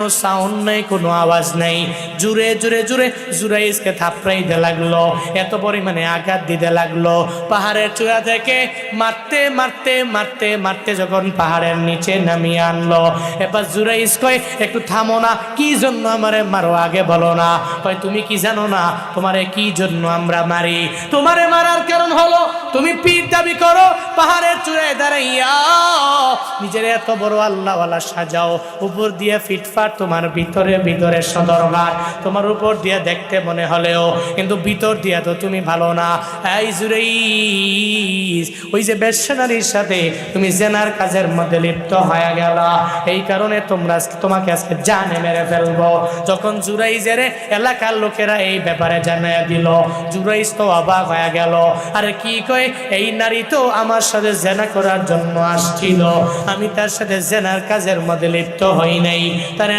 Sound নাই, কোনো আওয়াজ নাই, জুড়ে জুড়ে জুড়ে জুরাইজকে থাপড়াইতে লাগলো, এত পরিমাণে আঘাত দিতে লাগলো। পাহাড়ের চূড়া থেকে মারতে মারতে মারতে মারতে যখন পাহাড়ের নিচে নামিয়ে আনলো, এবার জুরাইজ কয় একটু থামো না, কি জন্য আমারে মারো আগে বলো না। কয় তুমি কি জানো না তোমারে কি জন্য আমরা মারি? তোমারে মারার কারণ হলো তুমি পীর দাবি করো, পাহাড়ের চূড়ায় দাঁড়াইয়া নিজের এত বড় আল্লাহওয়ালা সাজাও, উপর দিয়ে ফিটফাট তোমার ভিতরে ভিতরে সদরঘাট, তোমার উপর দিয়ে দেখতে মনে হলেও কিন্তু ভিতর দিয়া তো তুমি ভালো না। এই জুরাইজ, ওই যে বেশ্যানারীর সাথে তুমি জেনার কাজের মধ্যে লিপ্ত হয়ে গেলা, এই কারণে তোমাকে আজকে জানে মেরে ফেলবো। যখন জুরাইজের এলাকার লোকেরা এই ব্যাপারে জানিয়ে দিল, জুরাইজ তো অবাক হয়ে গেল। আরে কি কয়, এই নারী তো আমার সাথে জেনা করার জন্য আসছিল, আমি তার সাথে জেনার কাজের মধ্যে লিপ্ত হই নাই, তারে